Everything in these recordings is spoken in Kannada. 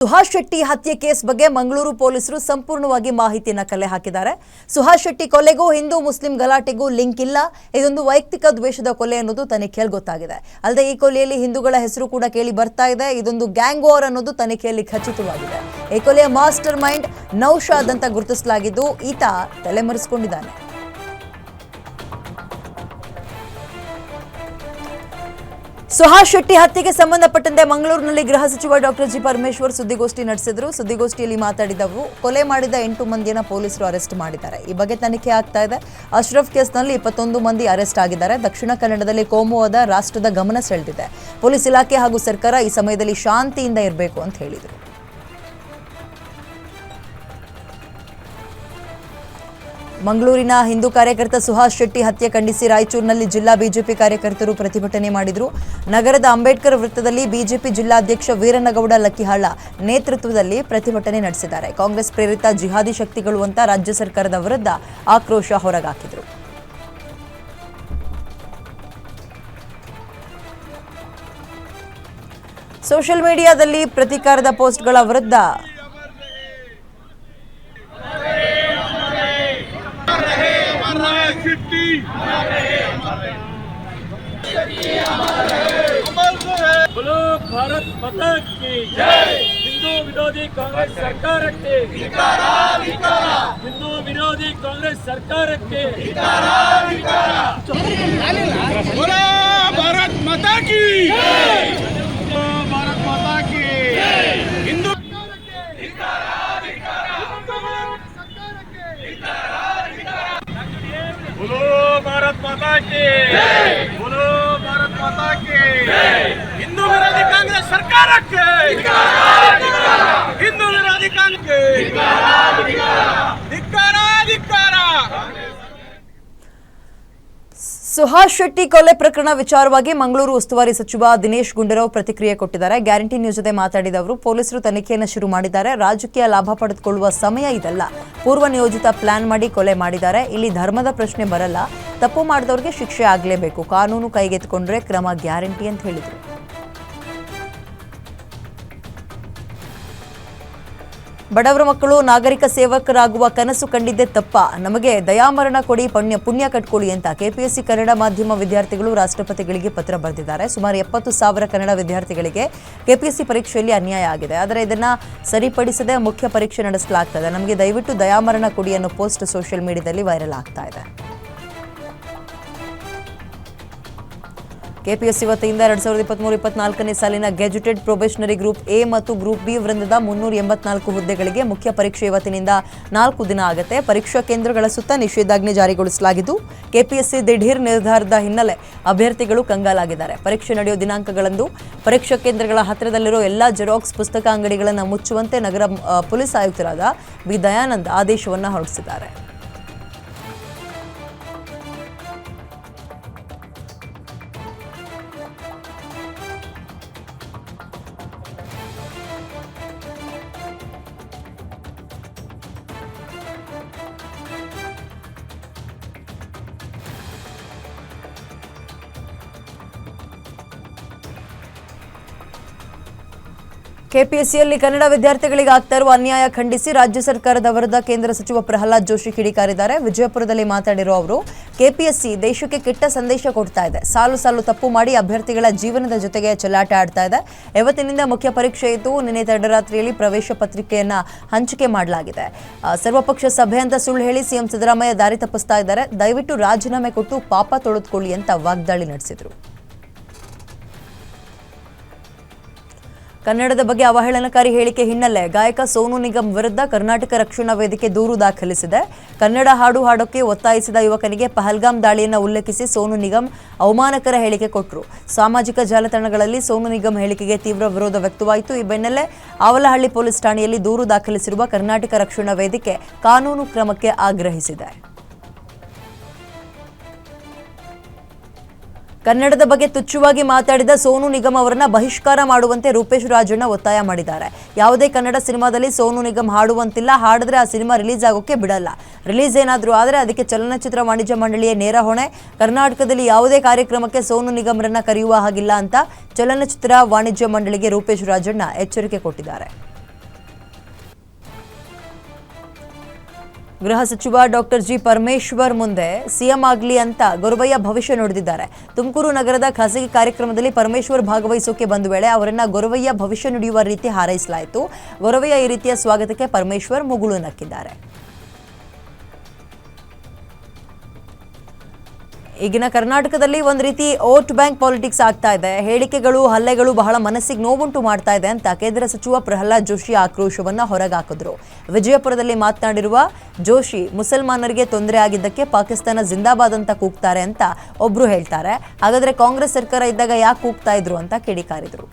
ಸುಹಾಸ್ ಶೆಟ್ಟಿ ಹತ್ಯೆ ಕೇಸ್ ಬಗ್ಗೆ ಮಂಗಳೂರು ಪೊಲೀಸರು ಸಂಪೂರ್ಣವಾಗಿ ಮಾಹಿತಿಯನ್ನು ಕಲೆ ಹಾಕಿದ್ದಾರೆ. ಸುಹಾಸ್ ಶೆಟ್ಟಿ ಕೊಲೆಗೂ ಹಿಂದೂ ಮುಸ್ಲಿಂ ಗಲಾಟೆಗೂ ಲಿಂಕ್ ಇಲ್ಲ. ಇದೊಂದು ವೈಯಕ್ತಿಕ ದ್ವೇಷದ ಕೊಲೆ ಅನ್ನೋದು ತನಿಖೆಯಲ್ಲಿ ಗೊತ್ತಾಗಿದೆ. ಅಲ್ಲದೆ ಈ ಕೊಲೆಯಲ್ಲಿ ಹಿಂದೂಗಳ ಹೆಸರು ಕೂಡ ಕೇಳಿ ಬರ್ತಾ ಇದೆ. ಇದೊಂದು ಗ್ಯಾಂಗ್ ವಾರ್ ಅನ್ನೋದು ತನಿಖೆಯಲ್ಲಿ ಖಚಿತವಾಗಿದೆ. ಈ ಕೊಲೆಯ ಮಾಸ್ಟರ್ ಮೈಂಡ್ ನೌಶಾದ್ ಅಂತ ಗುರುತಿಸಲಾಗಿದ್ದು ಈತ ತಲೆಮರೆಸಿಕೊಂಡಿದ್ದಾನೆ. ಸುಹಾಸ್ ಶೆಟ್ಟಿ ಹತ್ಯೆಗೆ ಸಂಬಂಧಪಟ್ಟಂತೆ ಮಂಗಳೂರಿನಲ್ಲಿ ಗೃಹ ಸಚಿವ ಡಾಕ್ಟರ್ ಜಿ ಪರಮೇಶ್ವರ್ ಸುದ್ದಿಗೋಷ್ಠಿ ನಡೆಸಿದರು. ಸುದ್ದಿಗೋಷ್ಠಿಯಲ್ಲಿ ಮಾತಾಡಿದವರು, ಕೊಲೆ ಮಾಡಿದ 8 ಮಂದಿಯನ್ನು ಪೊಲೀಸರು ಅರೆಸ್ಟ್ ಮಾಡಿದ್ದಾರೆ. ಈ ಬಗ್ಗೆ ತನಿಖೆ ಆಗ್ತಾ ಇದೆ. ಅಶ್ರಫ್ ಕೇಸ್ನಲ್ಲಿ 21 ಮಂದಿ ಅರೆಸ್ಟ್ ಆಗಿದ್ದಾರೆ. ದಕ್ಷಿಣ ಕನ್ನಡದಲ್ಲಿ ಕೋಮುವಾದ ರಾಷ್ಟ್ರದ ಗಮನ ಸೆಳೆದಿದೆ. ಪೊಲೀಸ್ ಇಲಾಖೆ ಹಾಗೂ ಸರ್ಕಾರ ಈ ಸಮಯದಲ್ಲಿ ಶಾಂತಿಯಿಂದ ಇರಬೇಕು ಅಂತ ಹೇಳಿದರು. ಮಂಗಳೂರಿನ ಹಿಂದೂ ಕಾರ್ಯಕರ್ತ ಸುಹಾಸ್ ಶೆಟ್ಟಿ ಹತ್ಯೆ ಖಂಡಿಸಿ ರಾಯಚೂರಿನಲ್ಲಿ ಜಿಲ್ಲಾ ಬಿಜೆಪಿ ಕಾರ್ಯಕರ್ತರು ಪ್ರತಿಭಟನೆ ಮಾಡಿದರು. ನಗರದ ಅಂಬೇಡ್ಕರ್ ವೃತ್ತದಲ್ಲಿ ಬಿಜೆಪಿ ಜಿಲ್ಲಾಧ್ಯಕ್ಷ ವೀರನಗೌಡ ಲಕ್ಕಿಹಾಳ ನೇತೃತ್ವದಲ್ಲಿ ಪ್ರತಿಭಟನೆ ನಡೆಸಿದ್ದಾರೆ. ಕಾಂಗ್ರೆಸ್ ಪ್ರೇರಿತ ಜಿಹಾದಿ ಶಕ್ತಿಗಳು ಅಂತ ರಾಜ್ಯ ಸರ್ಕಾರದ ವಿರುದ್ಧ ಆಕ್ರೋಶ ಹೊರಗಾಕಿದರು. ಸೋಷಿಯಲ್ ಮೀಡಿಯಾದಲ್ಲಿ ಪ್ರತೀಕಾರದ ಪೋಸ್ಟ್ಗಳ ವಿರುದ್ಧ बोलो भारत माता की जय। हिंदू विरोधी कांग्रेस सरकार के हिंदू विरोधी कांग्रेस सरकार के बोलो भारत माता की जय। भारत माता की हिंदू बोलो भारत माता की बोलो भारत माता की हिंदू विरोधी कांग्रेस सरकार के हिंदू विरोधी कांग्रेस के धिक्कार। ಸುಹಾಸ್ ಶೆಟ್ಟಿ ಕೊಲೆ ಪ್ರಕರಣ ವಿಚಾರವಾಗಿ ಮಂಗಳೂರು ಉಸ್ತುವಾರಿ ಸಚಿವ ದಿನೇಶ್ ಗುಂಡೂರಾವ್ ಪ್ರತಿಕ್ರಿಯೆ ಕೊಟ್ಟಿದ್ದಾರೆ. ಗ್ಯಾರಂಟಿ ನ್ಯೂಸ್ ಜೊತೆ ಮಾತಾಡಿದ ಅವರು, ಪೊಲೀಸರು ತನಿಖೆಯನ್ನು ಶುರು ಮಾಡಿದ್ದಾರೆ. ರಾಜಕೀಯ ಲಾಭ ಪಡೆದುಕೊಳ್ಳುವ ಸಮಯ ಇದಲ್ಲ. ಪೂರ್ವ ನಿಯೋಜಿತ ಪ್ಲಾನ್ ಮಾಡಿ ಕೊಲೆ ಮಾಡಿದ್ದಾರೆ. ಇಲ್ಲಿ ಧರ್ಮದ ಪ್ರಶ್ನೆ ಬರಲ್ಲ. ತಪ್ಪು ಮಾಡಿದವರಿಗೆ ಶಿಕ್ಷೆ ಆಗಲೇಬೇಕು. ಕಾನೂನು ಕೈಗೆತ್ತಿಕೊಂಡ್ರೆ ಕ್ರಮ ಗ್ಯಾರಂಟಿ ಅಂತ ಹೇಳಿದರು. ಬಡವರ ಮಕ್ಕಳು ನಾಗರಿಕ ಸೇವಕರಾಗುವ ಕನಸು ಕಂಡಿದ್ದೇ ತಪ್ಪ. ನಮಗೆ ದಯಾಮರಣ ಕೊಡಿ, ಪುಣ್ಯ ಕಟ್ಕೊಳ್ಳಿ ಅಂತ ಕೆಪಿಎಸ್ಸಿ ಕನ್ನಡ ಮಾಧ್ಯಮ ವಿದ್ಯಾರ್ಥಿಗಳು ರಾಷ್ಟ್ರಪತಿಗಳಿಗೆ ಪತ್ರ ಬರೆದಿದ್ದಾರೆ. ಸುಮಾರು 70,000 ಕನ್ನಡ ವಿದ್ಯಾರ್ಥಿಗಳಿಗೆ ಕೆಪಿಎಸ್ಸಿ ಪರೀಕ್ಷೆಯಲ್ಲಿ ಅನ್ಯಾಯ ಆಗಿದೆ. ಆದರೆ ಇದನ್ನು ಸರಿಪಡಿಸದೆ ಮುಖ್ಯ ಪರೀಕ್ಷೆ ನಡೆಸಲಾಗ್ತದೆ. ನಮಗೆ ದಯವಿಟ್ಟು ದಯಾಮರಣ ಕೊಡಿ ಅನ್ನೋ ಪೋಸ್ಟ್ ಸೋಷಿಯಲ್ ಮೀಡಿಯಾದಲ್ಲಿ ವೈರಲ್ ಆಗ್ತಾ ಇದೆ. ಕೆಪಿಎಸ್ಸಿ ವತಿಯಿಂದ 2023-24ನೇ ಸಾಲಿನ ಗೆಜೆಟೆಡ್ ಪ್ರೊಬೇಷನರಿ ಗ್ರೂಪ್ ಎ ಮತ್ತು ಗ್ರೂಪ್ ಬಿ ವೃಂದದ 384 ಹುದ್ದೆಗಳಿಗೆ ಮುಖ್ಯ ಪರೀಕ್ಷೆ ಇವತ್ತಿನಿಂದ 4 ದಿನ ಆಗುತ್ತೆ. ಪರೀಕ್ಷಾ ಕೇಂದ್ರಗಳ ಸುತ್ತ ನಿಷೇಧಾಜ್ಞೆ ಜಾರಿಗೊಳಿಸಲಾಗಿದ್ದು, ಕೆಪಿಎಸ್ಸಿ ದಿಢೀರ್ ನಿರ್ಧಾರದ ಹಿನ್ನೆಲೆ ಅಭ್ಯರ್ಥಿಗಳು ಕಂಗಾಲಾಗಿದ್ದಾರೆ. ಪರೀಕ್ಷೆ ನಡೆಯುವ ದಿನಾಂಕಗಳಂದು ಪರೀಕ್ಷಾ ಕೇಂದ್ರಗಳ ಹತ್ತಿರದಲ್ಲಿರೋ ಎಲ್ಲಾ ಜೆರಾಕ್ಸ್ ಪುಸ್ತಕ ಅಂಗಡಿಗಳನ್ನು ಮುಚ್ಚುವಂತೆ ನಗರ ಪೊಲೀಸ್ ಆಯುಕ್ತರಾದ ಬಿ ದಯಾನಂದ್ ಆದೇಶವನ್ನು ಹೊರಡಿಸಿದ್ದಾರೆ. ಕೆಪಿಎಸ್ಸಿಯಲ್ಲಿ ಕನ್ನಡ ವಿದ್ಯಾರ್ಥಿಗಳಿಗೆ ಆಗ್ತಾ ಇರುವ ಅನ್ಯಾಯ ಖಂಡಿಸಿ ರಾಜ್ಯ ಸರ್ಕಾರದ ವಿರುದ್ಧ ಕೇಂದ್ರ ಸಚಿವ ಪ್ರಹ್ಲಾದ್ ಜೋಶಿ ಕಿಡಿಕಾರಿದ್ದಾರೆ. ವಿಜಯಪುರದಲ್ಲಿ ಮಾತಾಡಿರೋ ಅವರು, ಕೆಪಿಎಸ್ಸಿ ದೇಶಕ್ಕೆ ಕೆಟ್ಟ ಸಂದೇಶ ಕೊಡ್ತಾ ಇದೆ. ಸಾಲು ಸಾಲು ತಪ್ಪು ಮಾಡಿ ಅಭ್ಯರ್ಥಿಗಳ ಜೀವನದ ಜೊತೆಗೆ ಚೆಲ್ಲಾಟ ಆಡ್ತಾ ಇದೆ. ಇವತ್ತಿನಿಂದ ಮುಖ್ಯ ಪರೀಕ್ಷೆ ಇದ್ದು, ನಿನ್ನೆ ತಡರಾತ್ರಿಯಲ್ಲಿ ಪ್ರವೇಶ ಪತ್ರಿಕೆಯನ್ನ ಹಂಚಿಕೆ ಮಾಡಲಾಗಿದೆ. ಸರ್ವಪಕ್ಷ ಸಭೆ ಅಂತ ಸುಳ್ಳು ಹೇಳಿ ಸಿಎಂ ಸಿದ್ದರಾಮಯ್ಯ ದಾರಿ ತಪ್ಪಿಸ್ತಾ ಇದ್ದಾರೆ. ದಯವಿಟ್ಟು ರಾಜೀನಾಮೆ ಕೊಟ್ಟು ಪಾಪ ತೊಳೆದುಕೊಳ್ಳಿ ಅಂತ ವಾಗ್ದಾಳಿ ನಡೆಸಿದರು. ಕನ್ನಡದ ಬಗ್ಗೆ ಅವಹೇಳನಕಾರಿ ಹೇಳಿಕೆ ಹಿನ್ನೆಲೆ ಗಾಯಕ ಸೋನು ನಿಗಮ್ ವಿರುದ್ಧ ಕರ್ನಾಟಕ ರಕ್ಷಣಾ ವೇದಿಕೆ ದೂರು ದಾಖಲಿಸಿದೆ. ಕನ್ನಡ ಹಾಡು ಹಾಡೋಕೆ ಒತ್ತಾಯಿಸಿದ ಯುವಕನಿಗೆ ಪಹಲ್ಗಾಮ್ ದಾಳಿಯನ್ನು ಉಲ್ಲೇಖಿಸಿ ಸೋನು ನಿಗಮ್ ಅವಮಾನಕರ ಹೇಳಿಕೆ ಕೊಟ್ಟರು. ಸಾಮಾಜಿಕ ಜಾಲತಾಣಗಳಲ್ಲಿ ಸೋನು ನಿಗಮ್ ಹೇಳಿಕೆಗೆ ತೀವ್ರ ವಿರೋಧ ವ್ಯಕ್ತವಾಯಿತು. ಈ ಬೆನ್ನಲ್ಲೇ ಆವಲಹಳ್ಳಿ ಪೊಲೀಸ್ ಠಾಣೆಯಲ್ಲಿ ದೂರು ದಾಖಲಿಸಿರುವ ಕರ್ನಾಟಕ ರಕ್ಷಣಾ ವೇದಿಕೆ ಕಾನೂನು ಕ್ರಮಕ್ಕೆ ಆಗ್ರಹಿಸಿದೆ. ಕನ್ನಡದ ಬಗ್ಗೆ ತುಚ್ಛವಾಗಿ ಮಾತಾಡಿದ ಸೋನು ನಿಗಮ್ ಅವರನ್ನ ಬಹಿಷ್ಕಾರ ಮಾಡುವಂತೆ ರೂಪೇಶ್ ರಾಜಣ್ಣ ಒತ್ತಾಯ ಮಾಡಿದ್ದಾರೆ. ಯಾವುದೇ ಕನ್ನಡ ಸಿನಿಮಾದಲ್ಲಿ ಸೋನು ನಿಗಮ್ ಹಾಡುವಂತಿಲ್ಲ. ಹಾಡಿದ್ರೆ ಆ ಸಿನಿಮಾ ರಿಲೀಸ್ ಆಗೋಕೆ ಬಿಡಲ್ಲ. ರಿಲೀಸ್ ಏನಾದರೂ ಆದರೆ ಅದಕ್ಕೆ ಚಲನಚಿತ್ರ ವಾಣಿಜ್ಯ ಮಂಡಳಿಯೇ ನೇರ ಹೊಣೆ. ಕರ್ನಾಟಕದಲ್ಲಿ ಯಾವುದೇ ಕಾರ್ಯಕ್ರಮಕ್ಕೆ ಸೋನು ನಿಗಮ್ರನ್ನ ಕರೆಯುವ ಹಾಗಿಲ್ಲ ಅಂತ ಚಲನಚಿತ್ರ ವಾಣಿಜ್ಯ ಮಂಡಳಿಗೆ ರೂಪೇಶ್ ರಾಜಣ್ಣ ಎಚ್ಚರಿಕೆ ಕೊಟ್ಟಿದ್ದಾರೆ. ಗೃಹ ಸಚಿವ ಡಾಕ್ಟರ್ ಜಿ ಪರಮೇಶ್ವರ್ ಮುಂದೆ ಸಿಎಂ ಆಗಲಿ ಅಂತ ಗೊರವಯ್ಯ ಭವಿಷ್ಯ ನುಡಿದಿದ್ದಾರೆ. ತುಮಕೂರು ನಗರದ ಖಾಸಗಿ ಕಾರ್ಯಕ್ರಮದಲ್ಲಿ ಪರಮೇಶ್ವರ್ ಭಾಗವಹಿಸೋಕೆ ಬಂದ ವೇಳೆ ಅವರನ್ನ ಗೊರವಯ್ಯ ಭವಿಷ್ಯ ನುಡಿಯುವ ರೀತಿ ಹಾರೈಸಲಾಯಿತು. ಗೊರವಯ್ಯ ಈ ರೀತಿಯ ಸ್ವಾಗತಕ್ಕೆ ಪರಮೇಶ್ವರ್ ಮುಗುಳು ನಕ್ಕಿದ್ದಾರೆ. ಈಗಿನ ಕರ್ನಾಟಕದಲ್ಲಿ ಒಂದು ರೀತಿ ವೋಟ್ ಬ್ಯಾಂಕ್ ಪಾಲಿಟಿಕ್ಸ್ ಆಗ್ತಾ ಇದೆ. ಹೇಳಿಕೆಗಳು, ಹಲ್ಲೆಗಳು ಬಹಳ ಮನಸ್ಸಿಗೆ ನೋವುಂಟು ಮಾಡ್ತಾ ಇದೆ ಅಂತ ಕೇಂದ್ರ ಸಚಿವ ಪ್ರಹ್ಲಾದ್ ಜೋಶಿ ಆಕ್ರೋಶವನ್ನ ಹೊರಗಾಕಿದ್ರು. ವಿಜಯಪುರದಲ್ಲಿ ಮಾತನಾಡಿರುವ ಜೋಶಿ, ಮುಸಲ್ಮಾನರಿಗೆ ತೊಂದರೆ ಆಗಿದ್ದಕ್ಕೆ ಪಾಕಿಸ್ತಾನ ಜಿಂದಾಬಾದ್ ಅಂತ ಕೂಗ್ತಾರೆ ಅಂತ ಒಬ್ರು ಹೇಳ್ತಾರೆ. ಹಾಗಾದ್ರೆ ಕಾಂಗ್ರೆಸ್ ಸರ್ಕಾರ ಇದ್ದಾಗ ಯಾಕೆ ಕೂಗ್ತಾ ಇದ್ರು ಅಂತ ಕಿಡಿಕಾರಿದ್ರು.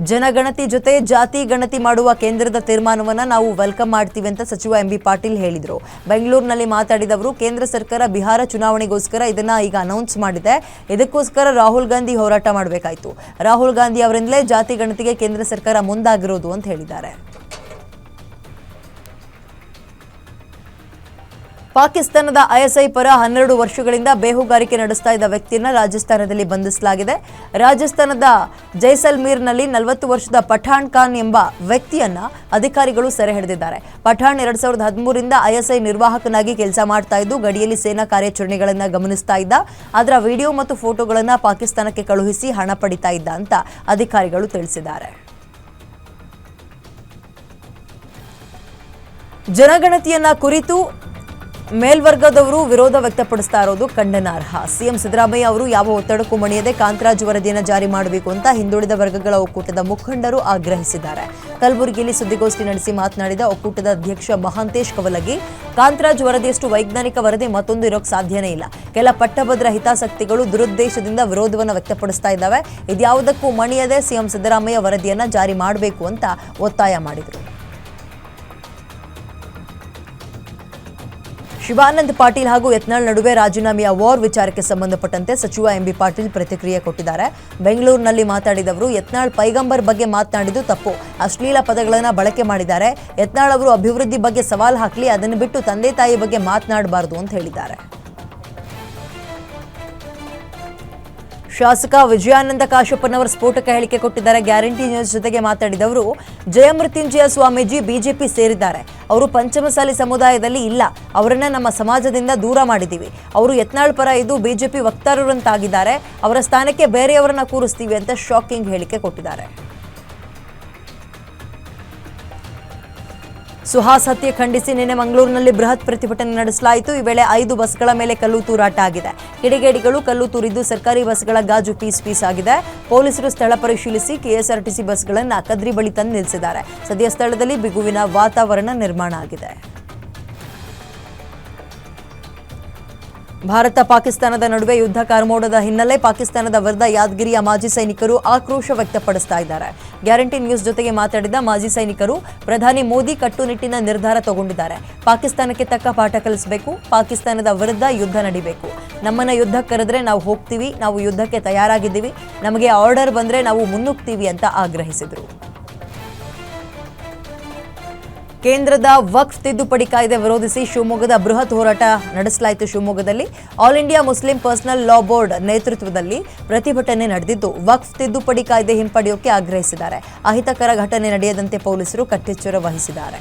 ಜನಗಣತಿ ಜೊತೆ ಜಾತಿ ಗಣತಿ ಮಾಡುವ ಕೇಂದ್ರದ ತೀರ್ಮಾನವನ್ನ ನಾವು ವೆಲ್ಕಮ್ ಮಾಡ್ತೀವಿ ಅಂತ ಸಚಿವ ಎಂಬಿ ಪಾಟೀಲ್ ಹೇಳಿದರು. ಬೆಂಗಳೂರಿನಲ್ಲಿ ಮಾತಾಡಿದವರು, ಕೇಂದ್ರ ಸರ್ಕಾರ ಬಿಹಾರ ಚುನಾವಣೆಗೋಸ್ಕರ ಇದನ್ನ ಈಗ ಅನೌನ್ಸ್ ಮಾಡಿದೆ. ಇದಕ್ಕೋಸ್ಕರ ರಾಹುಲ್ ಗಾಂಧಿ ಹೋರಾಟ ಮಾಡಬೇಕಾಯಿತು. ರಾಹುಲ್ ಗಾಂಧಿ ಅವರಿಂದಲೇ ಜಾತಿ ಗಣತಿಗೆ ಕೇಂದ್ರ ಸರ್ಕಾರ ಮುಂದಾಗಿರೋದು ಅಂತ ಹೇಳಿದ್ದಾರೆ. ಪಾಕಿಸ್ತಾನದ ಐಎಸ್ಐ ಪರ 12 ವರ್ಷಗಳಿಂದ ಬೇಹುಗಾರಿಕೆ ನಡೆಸ್ತಾ ಇದ್ದ ವ್ಯಕ್ತಿಯನ್ನ ರಾಜಸ್ಥಾನದಲ್ಲಿ ಬಂಧಿಸಲಾಗಿದೆ. ರಾಜಸ್ಥಾನದ ಜೈಸಲ್ಮೀರ್ನಲ್ಲಿ 40 ವರ್ಷದ ಪಠಾಣ್ ಖಾನ್ ಎಂಬ ವ್ಯಕ್ತಿಯನ್ನ ಅಧಿಕಾರಿಗಳು ಸೆರೆ ಹಿಡಿದಿದ್ದಾರೆ. ಪಠಾಣ್ 2013ರಿಂದ ಐಎಸ್ಐ ನಿರ್ವಾಹಕನಾಗಿ ಕೆಲಸ ಮಾಡ್ತಾ ಇದ್ದು ಗಡಿಯಲ್ಲಿ ಸೇನಾ ಕಾರ್ಯಾಚರಣೆಗಳನ್ನ ಗಮನಿಸ್ತಾ ಇದ್ದ. ಅದರ ವಿಡಿಯೋ ಮತ್ತು ಫೋಟೋಗಳನ್ನ ಪಾಕಿಸ್ತಾನಕ್ಕೆ ಕಳುಹಿಸಿ ಹಣ ಪಡಿತಾ ಇದ್ದ ಅಂತ ಅಧಿಕಾರಿಗಳು ತಿಳಿಸಿದ್ದಾರೆ. ಜನಗಣತಿಯನ್ನ ಕುರಿತು ಮೇಲ್ವರ್ಗದವರು ವಿರೋಧ ವ್ಯಕ್ತಪಡಿಸ್ತಾ ಇರೋದು ಖಂಡನಾರ್ಹ. ಸಿಎಂ ಸಿದ್ದರಾಮಯ್ಯ ಅವರು ಯಾವ ಒತ್ತಡಕ್ಕೂ ಮಣಿಯದೆ ಕಾಂತರಾಜ್ ವರದಿಯನ್ನು ಜಾರಿ ಮಾಡಬೇಕು ಅಂತ ಹಿಂದುಳಿದ ವರ್ಗಗಳ ಒಕ್ಕೂಟದ ಮುಖಂಡರು ಆಗ್ರಹಿಸಿದ್ದಾರೆ. ಕಲಬುರಗಿಯಲ್ಲಿ ಸುದ್ದಿಗೋಷ್ಠಿ ನಡೆಸಿ ಮಾತನಾಡಿದ ಒಕ್ಕೂಟದ ಅಧ್ಯಕ್ಷ ಮಹಾಂತೇಶ್ ಕವಲಗಿ, ಕಾಂತರಾಜ್ ವರದಿಯಷ್ಟು ವೈಜ್ಞಾನಿಕ ವರದಿ ಮತ್ತೊಂದು ಇರೋಕೆ ಸಾಧ್ಯನೇ ಇಲ್ಲ. ಕೆಲ ಪಟ್ಟಭದ್ರ ಹಿತಾಸಕ್ತಿಗಳು ದುರುದ್ದೇಶದಿಂದ ವಿರೋಧವನ್ನು ವ್ಯಕ್ತಪಡಿಸ್ತಾ ಇದ್ದಾವೆ. ಇದ್ಯಾವುದಕ್ಕೂ ಮಣಿಯದೆ ಸಿಎಂ ಸಿದ್ದರಾಮಯ್ಯ ವರದಿಯನ್ನ ಜಾರಿ ಮಾಡಬೇಕು ಅಂತ ಒತ್ತಾಯ ಮಾಡಿದರು. ಶಿವಾನಂದ ಪಾಟೀಲ್ ಹಾಗೂ ಯತ್ನಾಳ್ ನಡುವೆ ರಾಜೀನಾಮೆಯ ವಾರ್ ವಿಚಾರಕ್ಕೆ ಸಂಬಂಧಪಟ್ಟಂತೆ ಸಚಿವ ಎಂಬಿ ಪಾಟೀಲ್ ಪ್ರತಿಕ್ರಿಯೆ ಕೊಟ್ಟಿದ್ದಾರೆ. ಬೆಂಗಳೂರಿನಲ್ಲಿ ಮಾತಾಡಿದವರು, ಯತ್ನಾಳ್ ಪೈಗಂಬರ್ ಬಗ್ಗೆ ಮಾತನಾಡಿದ್ದು ತಪ್ಪು, ಅಶ್ಲೀಲ ಪದಗಳನ್ನು ಬಳಕೆ ಮಾಡಿದ್ದಾರೆ. ಯತ್ನಾಳ್ ಅವರು ಅಭಿವೃದ್ಧಿ ಬಗ್ಗೆ ಸವಾಲು ಹಾಕಲಿ, ಅದನ್ನು ಬಿಟ್ಟು ತಂದೆ ತಾಯಿ ಬಗ್ಗೆ ಮಾತನಾಡಬಾರದು ಅಂತ ಹೇಳಿದ್ದಾರೆ. ಶಾಸಕ ವಿಜಯಾನಂದ ಕಾಶಪ್ಪನವರ ಸ್ಫೋಟಕ ಹೇಳಿಕೆ ಕೊಟ್ಟಿದ್ದಾರೆ. ಗ್ಯಾರಂಟಿ ನ್ಯೂಸ್ ಜೊತೆಗೆ ಮಾತಾಡಿದವರು, ಜಯಮೃತ್ಯುಂಜಯ ಸ್ವಾಮೀಜಿ ಬಿಜೆಪಿ ಸೇರಿದ್ದಾರೆ. ಅವರು ಪಂಚಮಸಾಲಿ ಸಮುದಾಯದಲ್ಲಿ ಇಲ್ಲ. ಅವರನ್ನ ನಮ್ಮ ಸಮಾಜದಿಂದ ದೂರ ಮಾಡಿದ್ದೀವಿ. ಅವರು ಯತ್ನಾಳ್ ಪರ ಇದು ಬಿಜೆಪಿ ವಕ್ತಾರರಂತಾಗಿದ್ದಾರೆ. ಅವರ ಸ್ಥಾನಕ್ಕೆ ಬೇರೆಯವರನ್ನ ಕೂರಿಸ್ತೀವಿ ಅಂತ ಶಾಕಿಂಗ್ ಹೇಳಿಕೆ ಕೊಟ್ಟಿದ್ದಾರೆ. ಸುಹಾಸ್ ಹತ್ಯೆ ಖಂಡಿಸಿ ನಿನ್ನೆ ಮಂಗಳೂರಿನಲ್ಲಿ ಬೃಹತ್ ಪ್ರತಿಭಟನೆ ನಡೆಸಲಾಯಿತು. ಈ ವೇಳೆ 5 ಬಸ್ಗಳ ಮೇಲೆ ಕಲ್ಲು ತೂರಾಟ ಆಗಿದೆ. ಕಿಡಿಗೇಡಿಗಳು ಕಲ್ಲು ತೂರಿದ್ದು ಸರ್ಕಾರಿ ಬಸ್ಗಳ ಗಾಜು ಪೀಸ್ ಆಗಿದೆ. ಪೊಲೀಸರು ಸ್ಥಳ ಪರಿಶೀಲಿಸಿ ಕೆಎಸ್ಆರ್ಟಿಸಿ ಬಸ್ಗಳನ್ನು ಕದ್ರಿ ಬಳಿ ತಂದು ನಿಲ್ಲಿಸಿದ್ದಾರೆ. ಸದ್ಯ ಸ್ಥಳದಲ್ಲಿ ಬಿಗುವಿನ ವಾತಾವರಣ ನಿರ್ಮಾಣ ಆಗಿದೆ. ಭಾರತ ಪಾಕಿಸ್ತಾನದ ನಡುವೆ ಯುದ್ಧ ಕಾರ್ಮೋಡದ ಹಿನ್ನೆಲೆ ಪಾಕಿಸ್ತಾನದ ವಿರುದ್ಧ ಯಾದಗಿರಿಯ ಮಾಜಿ ಸೈನಿಕರು ಆಕ್ರೋಶ ವ್ಯಕ್ತಪಡಿಸ್ತಾ ಇದ್ದಾರೆ. ಗ್ಯಾರಂಟಿ ನ್ಯೂಸ್ ಜೊತೆಗೆ ಮಾತಾಡಿದ ಮಾಜಿ ಸೈನಿಕರು, ಪ್ರಧಾನಿ ಮೋದಿ ಕಟ್ಟುನಿಟ್ಟಿನ ನಿರ್ಧಾರ ತಗೊಂಡಿದ್ದಾರೆ. ಪಾಕಿಸ್ತಾನಕ್ಕೆ ತಕ್ಕ ಪಾಠ ಕಲಿಸಬೇಕು. ಪಾಕಿಸ್ತಾನದ ವಿರುದ್ಧ ಯುದ್ಧ ನಡಿಬೇಕು. ನಮ್ಮನ್ನ ಯುದ್ಧಕ್ಕೆ ಕರೆದ್ರೆ ನಾವು ಹೋಗ್ತೀವಿ. ನಾವು ಯುದ್ಧಕ್ಕೆ ತಯಾರಾಗಿದ್ದೀವಿ. ನಮಗೆ ಆರ್ಡರ್ ಬಂದ್ರೆ ನಾವು ಮುನ್ನುಗ್ತೀವಿ ಅಂತ ಆಗ್ರಹಿಸಿದರು. ಕೇಂದ್ರದ ವಕ್ಫ್ ತಿದ್ದುಪಡಿ ಕಾಯ್ದೆ ವಿರೋಧಿಸಿ ಶಿವಮೊಗ್ಗದ ಬೃಹತ್ ಹೋರಾಟ ನಡೆಸಲಾಯಿತು. ಶಿವಮೊಗ್ಗದಲ್ಲಿ all India Muslim personal law board ನೇತೃತ್ವದಲ್ಲಿ ಪ್ರತಿಭಟನೆ ನಡೆದಿದ್ದು ವಕ್ಫ್ ತಿದ್ದುಪಡಿ ಕಾಯ್ದೆ ಹಿಂಪಡೆಯೋಕೆ ಆಗ್ರಹಿಸಿದ್ದಾರೆ. ಅಹಿತಕರ ಘಟನೆ ನಡೆಯದಂತೆ ಪೊಲೀಸರು ಕಟ್ಟೆಚ್ಚರ ವಹಿಸಿದ್ದಾರೆ.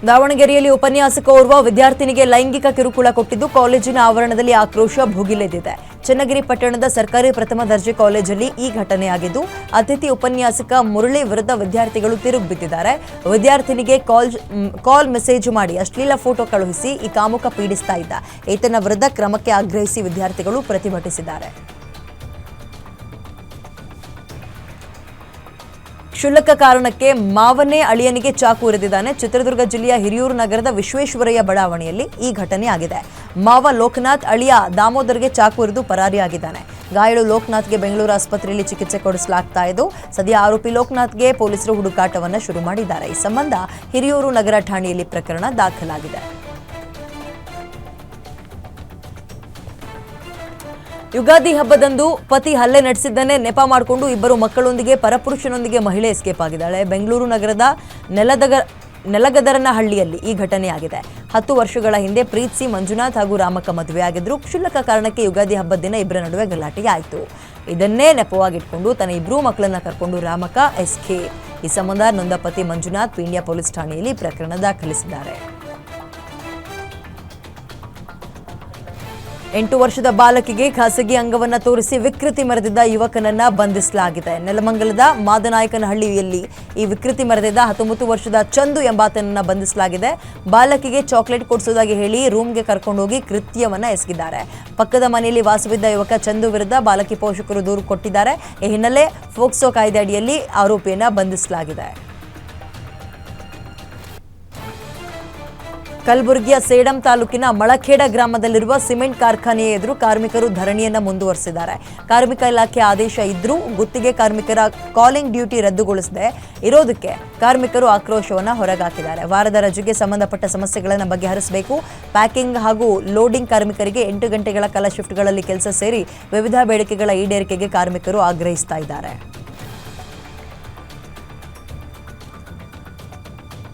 ದಾವಣಗೆರೆಯಲ್ಲಿ ಉಪನ್ಯಾಸಕ ಓರ್ವ ವಿದ್ಯಾರ್ಥಿನಿಗೆ ಲೈಂಗಿಕ ಕಿರುಕುಳ ಕೊಟ್ಟಿದ್ದು ಕಾಲೇಜಿನ ಆವರಣದಲ್ಲಿ ಆಕ್ರೋಶ ಭುಗಿಲೆದ್ದಿದೆ. ಚನ್ನಗಿರಿ ಪಟ್ಟಣದ ಸರ್ಕಾರಿ ಪ್ರಥಮ ದರ್ಜೆ ಕಾಲೇಜಲ್ಲಿ ಈ ಘಟನೆಯಾಗಿದ್ದು ಅತಿಥಿ ಉಪನ್ಯಾಸಕ ಮುರಳಿ ವಿರುದ್ಧ ವಿದ್ಯಾರ್ಥಿಗಳು ತಿರುಗಿ ಬಿದ್ದಿದ್ದಾರೆ. ವಿದ್ಯಾರ್ಥಿನಿಗೆ ಕಾಲ್ ಮೆಸೇಜ್ ಮಾಡಿ ಅಶ್ಲೀಲ ಫೋಟೋ ಕಳುಹಿಸಿ ಈ ಕಾಮುಕ ಪೀಡಿಸ್ತಾ ಇದ್ದ. ಈತನ ವಿರುದ್ಧ ಕ್ರಮಕ್ಕೆ ಆಗ್ರಹಿಸಿ ವಿದ್ಯಾರ್ಥಿಗಳು ಪ್ರತಿಭಟಿಸಿದ್ದಾರೆ. ಕ್ಷುಲ್ಲಕ ಕಾರಣಕ್ಕೆ ಮಾವನೇ ಅಳಿಯನಿಗೆ ಚಾಕು ಇರಿದಿದ್ದಾನೆ. ಚಿತ್ರದುರ್ಗ ಜಿಲ್ಲೆಯ ಹಿರಿಯೂರು ನಗರದ ವಿಶ್ವೇಶ್ವರಯ್ಯ ಬಡಾವಣೆಯಲ್ಲಿ ಈ ಘಟನೆ ಆಗಿದೆ. ಮಾವ ಲೋಕನಾಥ್ ಅಳಿಯ ದಾಮೋದರ್ಗೆ ಚಾಕು ಇರಿದು ಪರಾರಿಯಾಗಿದ್ದಾನೆ. ಗಾಯಾಳು ಲೋಕನಾಥ್ಗೆ ಬೆಂಗಳೂರು ಆಸ್ಪತ್ರೆಯಲ್ಲಿ ಚಿಕಿತ್ಸೆ ಕೊಡಿಸಲಾಗ್ತಾ ಇದ್ದು ಸದ್ಯ ಆರೋಪಿ ಲೋಕನಾಥ್ಗೆ ಪೊಲೀಸರು ಹುಡುಕಾಟವನ್ನು ಶುರು ಮಾಡಿದ್ದಾರೆ. ಈ ಸಂಬಂಧ ಹಿರಿಯೂರು ನಗರ ಠಾಣೆಯಲ್ಲಿ ಪ್ರಕರಣ ದಾಖಲಾಗಿದೆ. ಯುಗಾದಿ ಹಬ್ಬದಂದು ಪತಿ ಹಲ್ಲೆ ನಡೆಸಿದ್ದನ್ನೇ ನೆಪ ಮಾಡಿಕೊಂಡು ಇಬ್ಬರು ಮಕ್ಕಳೊಂದಿಗೆ ಪರಪುರುಷನೊಂದಿಗೆ ಮಹಿಳೆ ಎಸ್ಕೇಪ್ ಆಗಿದ್ದಾಳೆ. ಬೆಂಗಳೂರು ನಗರದ ನೆಲಗದರನಹಳ್ಳಿಯಲ್ಲಿ ಈ ಘಟನೆಯಾಗಿದೆ. 10 ವರ್ಷಗಳ ಹಿಂದೆ ಪ್ರೀತ್ಸಿ ಮಂಜುನಾಥ್ ಹಾಗೂ ರಾಮಕ್ಕ ಮದುವೆಯಾಗಿದ್ರು. ಕ್ಷುಲ್ಲಕ ಕಾರಣಕ್ಕೆ ಯುಗಾದಿ ಹಬ್ಬದ ದಿನ ಇಬ್ಬರ ನಡುವೆ ಗಲಾಟೆ ಆಯಿತು. ಇದನ್ನೇ ನೆಪವಾಗಿಟ್ಕೊಂಡು ತನ್ನ ಇಬ್ಬರೂ ಮಕ್ಕಳನ್ನ ಕರ್ಕೊಂಡು ರಾಮಕ್ಕ ಎಸ್ಕೆ. ಈ ಸಂಬಂಧ ನೊಂದ ಪತಿ ಮಂಜುನಾಥ್ ಪೀಣ್ಯ ಪೊಲೀಸ್ ಠಾಣೆಯಲ್ಲಿ ಪ್ರಕರಣ ದಾಖಲಿಸಿದ್ದಾರೆ. 8 ವರ್ಷದ ಬಾಲಕಿಗೆ ಖಾಸಗಿ ಅಂಗವನ್ನ ತೋರಿಸಿ ವಿಕೃತಿ ಮೆರೆದಿದ್ದ ಯುವಕನನ್ನ ಬಂಧಿಸಲಾಗಿದೆ. ನೆಲಮಂಗಲದ ಮಾದನಾಯಕನಹಳ್ಳಿಯಲ್ಲಿ ಈ ವಿಕೃತಿ ಮೆರೆದಿದ್ದ 19 ವರ್ಷದ ಚಂದು ಎಂಬಾತನನ್ನ ಬಂಧಿಸಲಾಗಿದೆ. ಬಾಲಕಿಗೆ ಚಾಕ್ಲೇಟ್ ಕೊಡಿಸೋದಾಗಿ ಹೇಳಿ ರೂಮ್ಗೆ ಕರ್ಕೊಂಡು ಹೋಗಿ ಕೃತ್ಯವನ್ನ ಎಸಗಿದ್ದಾರೆ. ಪಕ್ಕದ ಮನೆಯಲ್ಲಿ ವಾಸವಿದ್ದ ಯುವಕ ಚಂದು ವಿರುದ್ಧ ಬಾಲಕಿ ಪೋಷಕರು ದೂರು ಕೊಟ್ಟಿದ್ದಾರೆ. ಈ ಹಿನ್ನೆಲೆ ಫೋಕ್ಸೋ ಕಾಯ್ದೆ ಅಡಿಯಲ್ಲಿ ಆರೋಪಿಯನ್ನ ಬಂಧಿಸಲಾಗಿದೆ. ಕಲಬುರಗಿಯ ಸೇಡಂ ತಾಲೂಕಿನ ಮಳಖೇಡ ಗ್ರಾಮದಲ್ಲಿರುವ ಸಿಮೆಂಟ್ ಕಾರ್ಖಾನೆಯ ಎದುರು ಕಾರ್ಮಿಕರು ಧರಣಿಯನ್ನ ಮುಂದುವರೆಸಿದ್ದಾರೆ. ಕಾರ್ಮಿಕ ಇಲಾಖೆ ಆದೇಶ ಇದ್ರೂ ಗುತ್ತಿಗೆ ಕಾರ್ಮಿಕರ ಕಾಲಿಂಗ್ ಡ್ಯೂಟಿ ರದ್ದುಗೊಳಿಸದೆ ಇರೋದಕ್ಕೆ ಕಾರ್ಮಿಕರು ಆಕ್ರೋಶವನ್ನ ಹೊರಗಾಕಿದ್ದಾರೆ. ವಾರದ ರಜೆಗೆ ಸಂಬಂಧಪಟ್ಟ ಸಮಸ್ಯೆಗಳನ್ನು ಬಗೆಹರಿಸಬೇಕು. ಪ್ಯಾಕಿಂಗ್ ಹಾಗೂ ಲೋಡಿಂಗ್ ಕಾರ್ಮಿಕರಿಗೆ 8 ಗಂಟೆಗಳ ಕಾಲ ಶಿಫ್ಟ್ಗಳಲ್ಲಿ ಕೆಲಸ ಸೇರಿ ವಿವಿಧ ಬೇಡಿಕೆಗಳ ಈಡೇರಿಕೆಗೆ ಕಾರ್ಮಿಕರು ಆಗ್ರಹಿಸ್ತಾ ಇದ್ದಾರೆ.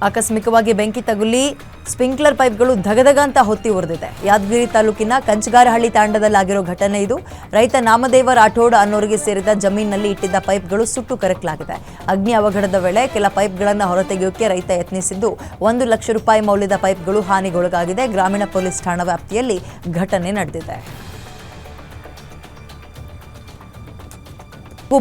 ಆಕಸ್ಮಿಕವಾಗಿ ಬೆಂಕಿ ತಗುಲಿ ಸ್ಪ್ರಿಂಕ್ಲರ್ ಪೈಪ್ಗಳು ಧಗಧಗ ಅಂತ ಹೊತ್ತಿ ಉರಿದಿದೆ. ಯಾದಗಿರಿ ತಾಲೂಕಿನ ಕಂಚಗಾರಹಳ್ಳಿ ತಾಂಡದಲ್ಲಾಗಿರೋ ಘಟನೆ ಇದು. ರೈತ ನಾಮದೇವ ರಾಠೋಡ್ ಅನ್ನೋರಿಗೆ ಸೇರಿದ ಜಮೀನಿನಲ್ಲಿ ಇಟ್ಟಿದ್ದ ಪೈಪ್ಗಳು ಸುಟ್ಟು ಕರಕಲಾಗಿದೆ. ಅಗ್ನಿ ಅವಘಡದ ವೇಳೆ ಕೆಲ ಪೈಪ್ಗಳನ್ನು ಹೊರತೆಗೆಯೋಕೆ ರೈತ ಯತ್ನಿಸಿದ್ದು 1 ಲಕ್ಷ ರೂಪಾಯಿ ಮೌಲ್ಯದ ಪೈಪ್ಗಳು ಹಾನಿಗೊಳಗಾಗಿದೆ. ಗ್ರಾಮೀಣ ಪೊಲೀಸ್ ಠಾಣಾ ವ್ಯಾಪ್ತಿಯಲ್ಲಿ ಘಟನೆ ನಡೆದಿದೆ.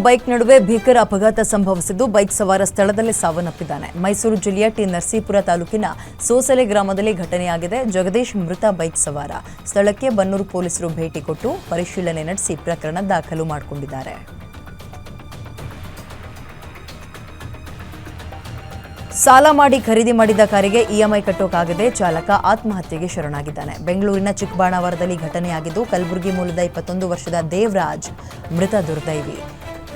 ಬೈಕ್ ನಡುವೆ ಭೀಕರ ಅಪಘಾತ ಸಂಭವಿಸಿದ್ದು ಬೈಕ್ ಸವಾರ ಸ್ಥಳದಲ್ಲೇ ಸಾವನ್ನಪ್ಪಿದ್ದಾನೆ. ಮೈಸೂರು ಜಿಲ್ಲೆಯ ಟಿ ನರಸೀಪುರ ತಾಲೂಕಿನ ಸೋಸಲೆ ಗ್ರಾಮದಲ್ಲಿ ಘಟನೆಯಾಗಿದೆ. ಜಗದೀಶ್ ಮೃತ ಬೈಕ್ ಸವಾರ. ಸ್ಥಳಕ್ಕೆ ಬನ್ನೂರು ಪೊಲೀಸರು ಭೇಟಿ ಕೊಟ್ಟು ಪರಿಶೀಲನೆ ನಡೆಸಿ ಪ್ರಕರಣ ದಾಖಲು ಮಾಡಿಕೊಂಡಿದ್ದಾರೆ. ಸಾಲ ಮಾಡಿ ಖರೀದಿ ಮಾಡಿದ ಕಾರಿಗೆ ಇಎಂಐ ಕಟ್ಟೋಕಾಗದೆ ಚಾಲಕ ಆತ್ಮಹತ್ಯೆಗೆ ಶರಣಾಗಿದ್ದಾನೆ. ಬೆಂಗಳೂರಿನ ಚಿಕ್ಕಬಾಣಾವರದಲ್ಲಿ ಘಟನೆಯಾಗಿದ್ದು ಕಲಬುರಗಿ ಮೂಲದ 21 ವರ್ಷದ ದೇವರಾಜ್ ಮೃತ ದುರ್ದೈವಿ.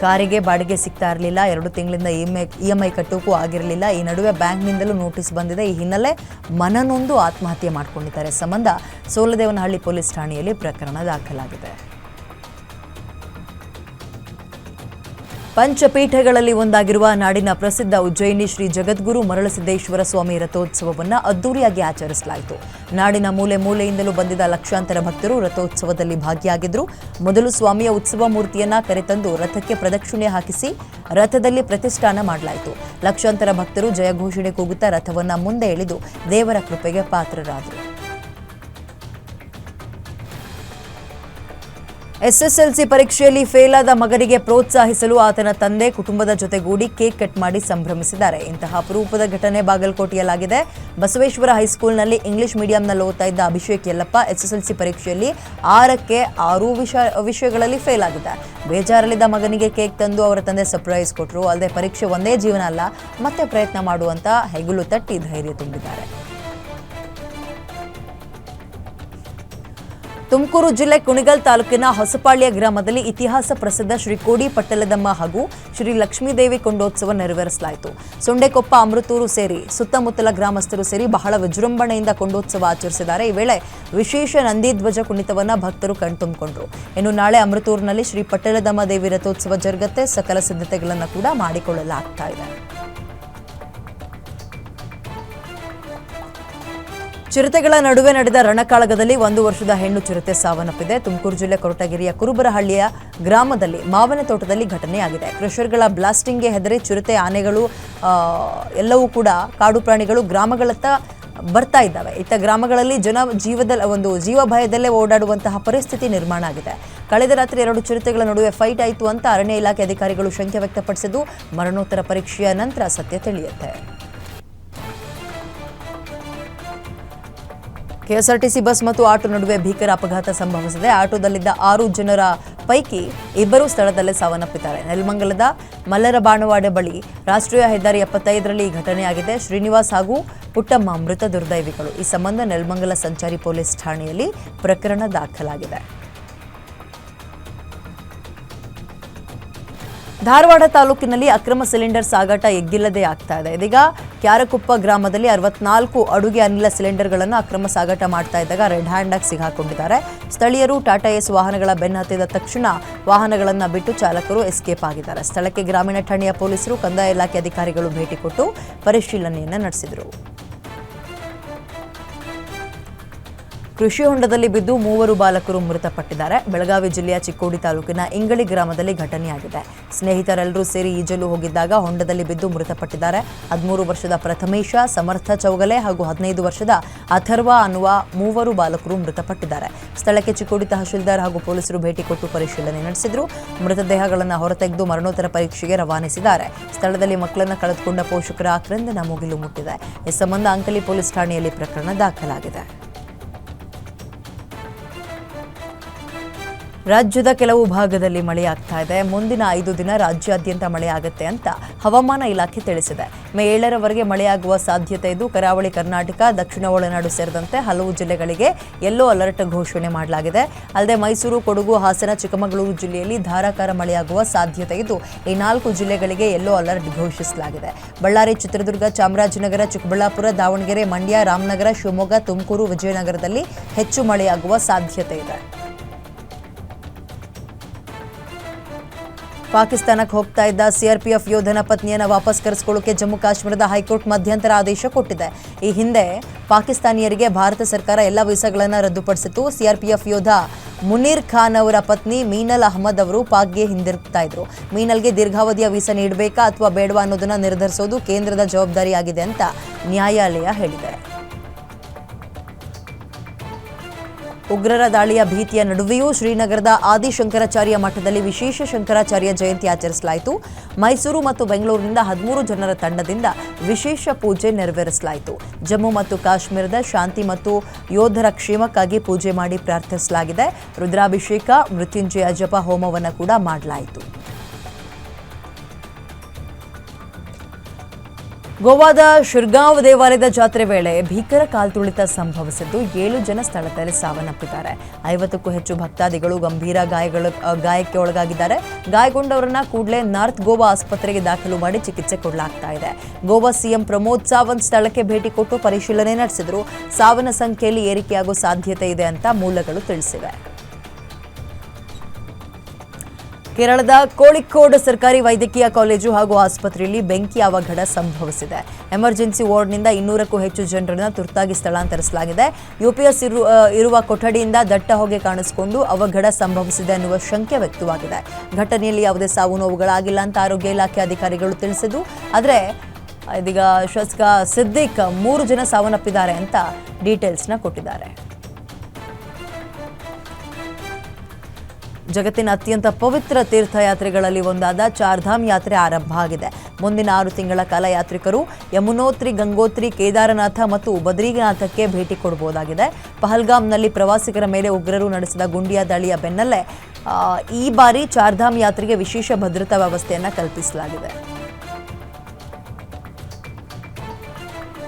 ಕಾರಿಗೆ ಬಾಡಿಗೆ ಸಿಗ್ತಾ ಇರಲಿಲ್ಲ. 2 ತಿಂಗಳಿಂದ ಇಎಂಐ ಕಟ್ಟೋಕ್ಕೂ ಆಗಿರಲಿಲ್ಲ. ಈ ನಡುವೆ ಬ್ಯಾಂಕ್ನಿಂದಲೂ ನೋಟಿಸ್ ಬಂದಿದೆ. ಈ ಹಿನ್ನೆಲೆ ಮನನೊಂದು ಆತ್ಮಹತ್ಯೆ ಮಾಡಿಕೊಂಡಿದ್ದಾರೆ. ಸಂಬಂಧ ಸೋಲದೇವನಹಳ್ಳಿ ಪೊಲೀಸ್ ಠಾಣೆಯಲ್ಲಿ ಪ್ರಕರಣ ದಾಖಲಾಗಿದೆ. ಪಂಚಪೀಠಗಳಲ್ಲಿ ಒಂದಾಗಿರುವ ನಾಡಿನ ಪ್ರಸಿದ್ಧ ಉಜ್ಜಯಿನಿ ಶ್ರೀ ಜಗದ್ಗುರು ಮರಳಸಿದ್ದೇಶ್ವರ ಸ್ವಾಮಿ ರಥೋತ್ಸವವನ್ನು ಅದ್ದೂರಿಯಾಗಿ ಆಚರಿಸಲಾಯಿತು. ನಾಡಿನ ಮೂಲೆ ಮೂಲೆಯಿಂದಲೂ ಬಂದಿದ್ದ ಲಕ್ಷಾಂತರ ಭಕ್ತರು ರಥೋತ್ಸವದಲ್ಲಿ ಭಾಗಿಯಾಗಿದ್ದರು. ಮೊದಲು ಸ್ವಾಮಿಯ ಉತ್ಸವ ಮೂರ್ತಿಯನ್ನ ಕರೆತಂದು ರಥಕ್ಕೆ ಪ್ರದಕ್ಷಿಣೆ ಹಾಕಿಸಿ ರಥದಲ್ಲಿ ಪ್ರತಿಷ್ಠಾನ ಮಾಡಲಾಯಿತು. ಲಕ್ಷಾಂತರ ಭಕ್ತರು ಜಯಘೋಷಣೆ ಕೂಗುತ್ತಾ ರಥವನ್ನ ಮುಂದೆ ಎಳೆದು ದೇವರ ಕೃಪೆಗೆ ಪಾತ್ರರಾದರು. ಎಸ್ಎಸ್ಎಲ್ಸಿ ಪರೀಕ್ಷೆಯಲ್ಲಿ ಫೇಲ್ ಆದ ಮಗನಿಗೆ ಪ್ರೋತ್ಸಾಹಿಸಲು ಆತನ ತಂದೆ ಕುಟುಂಬದ ಜೊತೆಗೂಡಿ ಕೇಕ್ ಕಟ್ ಮಾಡಿ ಸಂಭ್ರಮಿಸಿದ್ದಾರೆ. ಇಂತಹ ಅಪರೂಪದ ಘಟನೆ ಬಾಗಲಕೋಟೆಯಲ್ಲಾಗಿದೆ. ಬಸವೇಶ್ವರ ಹೈಸ್ಕೂಲ್ನಲ್ಲಿ ಇಂಗ್ಲಿಷ್ ಮೀಡಿಯಂನಲ್ಲಿ ಓದ್ತಾ ಇದ್ದ ಅಭಿಷೇಕ್ ಯಲ್ಲಪ್ಪ ಎಸ್ಎಸ್ಎಲ್ಸಿ ಪರೀಕ್ಷೆಯಲ್ಲಿ 6ಕ್ಕೆ 6 ವಿಷಯಗಳಲ್ಲಿ ಫೇಲ್ ಆಗಿದೆ. ಬೇಜಾರಲ್ಲಿದ್ದ ಮಗನಿಗೆ ಕೇಕ್ ತಂದು ಅವರ ತಂದೆ ಸರ್ಪ್ರೈಸ್ ಕೊಟ್ಟರು. ಅಲ್ಲದೆ ಪರೀಕ್ಷೆ ಒಂದೇ ಜೀವನ ಅಲ್ಲ, ಮತ್ತೆ ಪ್ರಯತ್ನ ಮಾಡುವಂತ ಹೆಗಲು ತಟ್ಟಿ ಧೈರ್ಯ ತುಂಬಿದ್ದಾರೆ. ತುಮಕೂರು ಜಿಲ್ಲೆ ಕುಣಿಗಲ್ ತಾಲೂಕಿನ ಹೊಸಪಾಳ್ಯ ಗ್ರಾಮದಲ್ಲಿ ಇತಿಹಾಸ ಪ್ರಸಿದ್ಧ ಶ್ರೀ ಕೋಡಿ ಪಟ್ಟಲದಮ್ಮ ಹಾಗೂ ಶ್ರೀ ಲಕ್ಷ್ಮೀದೇವಿ ಕೊಂಡೋತ್ಸವ ನೆರವೇರಿಸಲಾಯಿತು. ಸೊಂಡೆಕೊಪ್ಪ, ಅಮೃತೂರು ಸೇರಿ ಸುತ್ತಮುತ್ತಲ ಗ್ರಾಮಸ್ಥರು ಸೇರಿ ಬಹಳ ವಿಜೃಂಭಣೆಯಿಂದ ಕೊಂಡೋತ್ಸವ ಆಚರಿಸಿದ್ದಾರೆ. ಈ ವೇಳೆ ವಿಶೇಷ ನಂದಿಧ್ವಜ ಕುಣಿತವನ್ನ ಭಕ್ತರು ಕಣ್ತುಂಬಿಕೊಂಡರು. ಇನ್ನು ನಾಳೆ ಅಮೃತೂರಿನಲ್ಲಿ ಶ್ರೀ ಪಟ್ಟಲದಮ್ಮ ದೇವಿ ರಥೋತ್ಸವ ಜರುಗತ್ತೆ. ಸಕಲ ಸಿದ್ಧತೆಗಳನ್ನು ಕೂಡ ಮಾಡಿಕೊಳ್ಳಲಾಗ್ತಾ ಇದೆ. ಚಿರತೆಗಳ ನಡುವೆ ನಡೆದ ರಣಕಾಳಗದಲ್ಲಿ 1 ವರ್ಷದ ಹೆಣ್ಣು ಚಿರತೆ ಸಾವನ್ನಪ್ಪಿದೆ. ತುಮಕೂರು ಜಿಲ್ಲೆ ಕೊರಟಗೆರೆಯ ಕುರುಬರಹಳ್ಳಿಯ ಗ್ರಾಮದಲ್ಲಿ ಮಾವಿನ ತೋಟದಲ್ಲಿ ಘಟನೆಯಾಗಿದೆ. ಕ್ರಷರ್ಗಳ ಬ್ಲಾಸ್ಟಿಂಗ್ಗೆ ಹೆದರಿ ಚಿರತೆ, ಆನೆಗಳು ಎಲ್ಲವೂ ಕೂಡ ಕಾಡು ಪ್ರಾಣಿಗಳು ಗ್ರಾಮಗಳತ್ತ ಬರ್ತಾ ಇದ್ದಾವೆ. ಇತ್ತ ಗ್ರಾಮಗಳಲ್ಲಿ ಜೀವ ಭಯದಲ್ಲೇ ಓಡಾಡುವಂತಹ ಪರಿಸ್ಥಿತಿ ನಿರ್ಮಾಣ ಆಗಿದೆ. ಕಳೆದ ರಾತ್ರಿ 2 ಚಿರತೆಗಳ ನಡುವೆ ಫೈಟ್ ಆಯಿತು ಅಂತ ಅರಣ್ಯ ಇಲಾಖೆ ಅಧಿಕಾರಿಗಳು ಶಂಕೆ ವ್ಯಕ್ತಪಡಿಸಿದ್ದು ಮರಣೋತ್ತರ ಪರೀಕ್ಷೆಯ ನಂತರ ಸತ್ಯ ತಿಳಿಯುತ್ತೆ. ಕೆಎಸ್ಆರ್ಟಿಸಿ ಬಸ್ ಮತ್ತು ಆಟೋ ನಡುವೆ ಭೀಕರ ಅಪಘಾತ ಸಂಭವಿಸಿದೆ. ಆಟೋದಲ್ಲಿದ್ದ 6 ಜನರ ಪೈಕಿ 2 ಸ್ಥಳದಲ್ಲೇ ಸಾವನ್ನಪ್ಪಿದ್ದಾರೆ. ನೆಲಮಂಗಲದ ಮಲ್ಲರಬಾಣವಾಡೆ ಬಳಿ ರಾಷ್ಟ್ರೀಯ ಹೆದ್ದಾರಿ 75ರಲ್ಲಿ ಈ ಘಟನೆಯಾಗಿದೆ. ಶ್ರೀನಿವಾಸ್ ಹಾಗೂ ಪುಟ್ಟಮ್ಮ ಮೃತ ದುರ್ದೈವಿಗಳು. ಈ ಸಂಬಂಧ ನೆಲಮಂಗಲ ಸಂಚಾರಿ ಪೊಲೀಸ್ ಠಾಣೆಯಲ್ಲಿ ಪ್ರಕರಣ ದಾಖಲಾಗಿದೆ. ಧಾರವಾಡ ತಾಲೂಕಿನಲ್ಲಿ ಅಕ್ರಮ ಸಿಲಿಂಡರ್ ಸಾಗಾಟ ಎಗ್ಗಿಲ್ಲದೆ ಆಗ್ತಾ ಇದೆ. ಇದೀಗ ಕ್ಯಾರಕುಪ್ಪ ಗ್ರಾಮದಲ್ಲಿ 64 ಅಡುಗೆ ಅನಿಲ ಸಿಲಿಂಡರ್ಗಳನ್ನು ಅಕ್ರಮ ಸಾಗಾಟ ಮಾಡ್ತಾ ಇದ್ದಾಗ ರೆಡ್ ಹ್ಯಾಂಡ್ ಆಗಿ ಸಿಗಾಕೊಂಡಿದ್ದಾರೆ. ಸ್ಥಳೀಯರು ಟಾಟಾ ಏಸ್ ವಾಹನಗಳ ಬೆನ್ನ ಹತ್ತಿದ ತಕ್ಷಣ ವಾಹನಗಳನ್ನು ಬಿಟ್ಟು ಚಾಲಕರು ಎಸ್ಕೇಪ್ ಆಗಿದ್ದಾರೆ. ಸ್ಥಳಕ್ಕೆ ಗ್ರಾಮೀಣ ಠಾಣೆಯ ಪೊಲೀಸರು, ಕಂದಾಯ ಇಲಾಖೆ ಅಧಿಕಾರಿಗಳು ಭೇಟಿ ಕೊಟ್ಟು ಪರಿಶೀಲನೆಯನ್ನು ನಡೆಸಿದರು. ಕೃಷಿ ಹೊಂಡದಲ್ಲಿ ಬಿದ್ದು 3 ಬಾಲಕರು ಮೃತಪಟ್ಟಿದ್ದಾರೆ. ಬೆಳಗಾವಿ ಜಿಲ್ಲೆಯ ಚಿಕ್ಕೋಡಿ ತಾಲೂಕಿನ ಇಂಗಳಿ ಗ್ರಾಮದಲ್ಲಿ ಘಟನೆಯಾಗಿದೆ. ಸ್ನೇಹಿತರೆಲ್ಲರೂ ಸೇರಿ ಈಜಲು ಹೋಗಿದ್ದಾಗ ಹೊಂಡದಲ್ಲಿ ಬಿದ್ದು ಮೃತಪಟ್ಟಿದ್ದಾರೆ. 13 ವರ್ಷದ ಪ್ರಥಮೇಶ, ಸಮರ್ಥ ಚೌಗಲೆ ಹಾಗೂ 15 ವರ್ಷದ ಅಥರ್ವ ಅನ್ನುವ 3 ಬಾಲಕರು ಮೃತಪಟ್ಟಿದ್ದಾರೆ. ಸ್ಥಳಕ್ಕೆ ಚಿಕ್ಕೋಡಿ ತಹಶೀಲ್ದಾರ್ ಹಾಗೂ ಪೊಲೀಸರು ಭೇಟಿ ಕೊಟ್ಟು ಪರಿಶೀಲನೆ ನಡೆಸಿದರು. ಮೃತದೇಹಗಳನ್ನು ಹೊರತೆಗೆದು ಮರಣೋತ್ತರ ಪರೀಕ್ಷೆಗೆ ರವಾನಿಸಿದ್ದಾರೆ. ಸ್ಥಳದಲ್ಲಿ ಮಕ್ಕಳನ್ನು ಕಳೆದುಕೊಂಡ ಪೋಷಕರ ಆಕ್ರಂದನ ಮುಗಿಲು ಮುಟ್ಟಿದೆ. ಈ ಸಂಬಂಧ ಅಂಕಲಿ ಪೊಲೀಸ್ ಠಾಣೆಯಲ್ಲಿ ಪ್ರಕರಣ ದಾಖಲಾಗಿದೆ. ರಾಜ್ಯದ ಕೆಲವು ಭಾಗದಲ್ಲಿ ಮಳೆಯಾಗ್ತಾ ಇದೆ. ಮುಂದಿನ 5 ದಿನ ರಾಜ್ಯಾದ್ಯಂತ ಮಳೆಯಾಗುತ್ತೆ ಅಂತ ಹವಾಮಾನ ಇಲಾಖೆ ತಿಳಿಸಿದೆ. ಮೇ 7ರವರೆಗೆ ಮಳೆಯಾಗುವ ಸಾಧ್ಯತೆ ಇದ್ದು, ಕರಾವಳಿ ಕರ್ನಾಟಕ, ದಕ್ಷಿಣ ಒಳನಾಡು ಸೇರಿದಂತೆ ಹಲವು ಜಿಲ್ಲೆಗಳಿಗೆ ಯೆಲ್ಲೋ ಅಲರ್ಟ್ ಘೋಷಣೆ ಮಾಡಲಾಗಿದೆ. ಅಲ್ಲದೆ ಮೈಸೂರು, ಕೊಡಗು, ಹಾಸನ, ಚಿಕ್ಕಮಗಳೂರು ಜಿಲ್ಲೆಯಲ್ಲಿ ಧಾರಾಕಾರ ಮಳೆಯಾಗುವ ಸಾಧ್ಯತೆ ಇದ್ದು, ಈ 4 ಜಿಲ್ಲೆಗಳಿಗೆ ಯೆಲ್ಲೋ ಅಲರ್ಟ್ ಘೋಷಿಸಲಾಗಿದೆ. ಬಳ್ಳಾರಿ, ಚಿತ್ರದುರ್ಗ, ಚಾಮರಾಜನಗರ, ಚಿಕ್ಕಬಳ್ಳಾಪುರ, ದಾವಣಗೆರೆ, ಮಂಡ್ಯ, ರಾಮನಗರ, ಶಿವಮೊಗ್ಗ, ತುಮಕೂರು, ವಿಜಯನಗರದಲ್ಲಿ ಹೆಚ್ಚು ಮಳೆಯಾಗುವ ಸಾಧ್ಯತೆ ಇದೆ. ಪಾಕಿಸ್ತಾನಕ್ಕೆ ಹೋಗ್ತಾ ಇದ್ದ ಸಿಆರ್ಪಿಎಫ್ ಯೋಧನ ಪತ್ನಿಯನ್ನು ವಾಪಸ್ ಕರೆಸಿಕೊಳ್ಳೋಕೆ ಜಮ್ಮು ಕಾಶ್ಮೀರದ ಹೈಕೋರ್ಟ್ ಮಧ್ಯಂತರ ಆದೇಶ ಕೊಟ್ಟಿದೆ. ಈ ಹಿಂದೆ ಪಾಕಿಸ್ತಾನಿಯರಿಗೆ ಭಾರತ ಸರ್ಕಾರ ಎಲ್ಲ ವೀಸಾಗಳನ್ನು ರದ್ದುಪಡಿಸಿತ್ತು. ಸಿಆರ್ಪಿಎಫ್ ಯೋಧ ಮುನೀರ್ ಖಾನ್ ಅವರ ಪತ್ನಿ ಮೀನಲ್ ಅಹಮದ್ ಅವರು ಪಾಕ್ಗೆ ಹಿಂದಿರುಗ್ತಾ ಇದ್ರು. ಮೀನಲ್ಗೆ ದೀರ್ಘಾವಧಿಯ ವೀಸಾ ನೀಡಬೇಕಾ ಅಥವಾ ಬೇಡವಾ ಅನ್ನೋದನ್ನು ನಿರ್ಧರಿಸೋದು ಕೇಂದ್ರದ ಜವಾಬ್ದಾರಿಯಾಗಿದೆ ಅಂತ ನ್ಯಾಯಾಲಯ ಹೇಳಿದೆ. ಉಗ್ರರ ದಾಳಿಯ ಭೀತಿಯ ನಡುವೆಯೂ ಶ್ರೀನಗರದ ಆದಿಶಂಕರಾಚಾರ್ಯ ಮಠದಲ್ಲಿ ವಿಶೇಷ ಶಂಕರಾಚಾರ್ಯ ಜಯಂತಿ ಆಚರಿಸಲಾಯಿತು. ಮೈಸೂರು ಮತ್ತು ಬೆಂಗಳೂರಿನಿಂದ 13 ಜನರ ತಂಡದಿಂದ ವಿಶೇಷ ಪೂಜೆ ನೆರವೇರಿಸಲಾಯಿತು. ಜಮ್ಮು ಮತ್ತು ಕಾಶ್ಮೀರದ ಶಾಂತಿ ಮತ್ತು ಯೋಧರ ಕ್ಷೇಮಕ್ಕಾಗಿ ಪೂಜೆ ಮಾಡಿ ಪ್ರಾರ್ಥಿಸಲಾಗಿದೆ. ರುದ್ರಾಭಿಷೇಕ, ಮೃತ್ಯುಂಜಯ ಜಪ ಹೋಮವನ್ನು ಕೂಡ ಮಾಡಲಾಯಿತು. ಗೋವಾದ ಶಿರ್ಗಾಂವ್ ದೇವಾಲಯದ ಜಾತ್ರೆ ವೇಳೆ ಭೀಕರ ಕಾಲ್ತುಳಿತ ಸಂಭವಿಸಿದ್ದು 7 ಜನ ಸ್ಥಳದಲ್ಲಿ ಸಾವನ್ನಪ್ಪಿದ್ದಾರೆ. 50ಕ್ಕೂ ಹೆಚ್ಚು ಭಕ್ತಾದಿಗಳು ಗಂಭೀರ ಗಾಯಕ್ಕೆ ಒಳಗಾಗಿದ್ದಾರೆ. ಗಾಯಗೊಂಡವರನ್ನ ಕೂಡಲೇ ನಾರ್ತ್ ಗೋವಾ ಆಸ್ಪತ್ರೆಗೆ ದಾಖಲು ಮಾಡಿ ಚಿಕಿತ್ಸೆ ಕೊಡಲಾಗ್ತಾ ಇದೆ. ಗೋವಾ ಸಿಎಂ ಪ್ರಮೋದ್ ಸಾವಂತ್ ಸ್ಥಳಕ್ಕೆ ಭೇಟಿ ಕೊಟ್ಟು ಪರಿಶೀಲನೆ ನಡೆಸಿದ್ರು. ಸಾವಿನ ಸಂಖ್ಯೆಯಲ್ಲಿ ಏರಿಕೆಯಾಗುವ ಸಾಧ್ಯತೆ ಇದೆ ಅಂತ ಮೂಲಗಳು ತಿಳಿಸಿವೆ. ಕೇರಳದ ಕೋಳಿಕೋಡ್ ಸರ್ಕಾರಿ ವೈದ್ಯಕೀಯ ಕಾಲೇಜು ಹಾಗೂ ಆಸ್ಪತ್ರೆಯಲ್ಲಿ ಬೆಂಕಿ ಅವಘಡ ಸಂಭವಿಸಿದೆ. ಎಮರ್ಜೆನ್ಸಿ ವಾರ್ಡ್ನಿಂದ 200ಕ್ಕೂ ಹೆಚ್ಚು ಜನರನ್ನು ತುರ್ತಾಗಿ ಸ್ಥಳಾಂತರಿಸಲಾಗಿದೆ. ಯುಪಿಎಸ್ ಇರುವ ಕೊಠಡಿಯಿಂದ ದಟ್ಟ ಹೊಗೆ ಕಾಣಿಸಿಕೊಂಡು ಅವಘಡ ಸಂಭವಿಸಿದೆ ಅನ್ನುವ ಶಂಕೆ ವ್ಯಕ್ತವಾಗಿದೆ. ಘಟನೆಯಲ್ಲಿ ಯಾವುದೇ ಸಾವು ನೋವುಗಳಾಗಿಲ್ಲ ಅಂತ ಆರೋಗ್ಯ ಇಲಾಖೆ ಅಧಿಕಾರಿಗಳು ತಿಳಿಸಿದ್ದು, ಆದರೆ ಇದೀಗ ಶಾಸಕ ಸಿದ್ದಿಕ್ 3 ಜನ ಸಾವನ್ನಪ್ಪಿದ್ದಾರೆ ಅಂತ ಡೀಟೇಲ್ಸ್ನ ಕೊಟ್ಟಿದ್ದಾರೆ. ಜಗತ್ತಿನ ಅತ್ಯಂತ ಪವಿತ್ರ ತೀರ್ಥಯಾತ್ರೆಗಳಲ್ಲಿ ಒಂದಾದ ಚಾರ್ಧಾಮ್ ಯಾತ್ರೆ ಆರಂಭ ಆಗಿದೆ. ಮುಂದಿನ 6 ತಿಂಗಳ ಕಾಲ ಯಾತ್ರಿಕರು ಯಮುನೋತ್ರಿ, ಗಂಗೋತ್ರಿ, ಕೇದಾರನಾಥ ಮತ್ತು ಬದ್ರಿನಾಥಕ್ಕೆ ಭೇಟಿ ಕೊಡಬಹುದಾಗಿದೆ. ಪಹಲ್ಗಾಮ್ನಲ್ಲಿ ಪ್ರವಾಸಿಗರ ಮೇಲೆ ಉಗ್ರರು ನಡೆಸಿದ ಗುಂಡಿಯ ದಾಳಿಯ ಬೆನ್ನಲ್ಲೇ ಈ ಬಾರಿ ಚಾರ್ಧಾಮ್ ಯಾತ್ರೆಗೆ ವಿಶೇಷ ಭದ್ರತಾ ವ್ಯವಸ್ಥೆಯನ್ನು ಕಲ್ಪಿಸಲಾಗಿದೆ.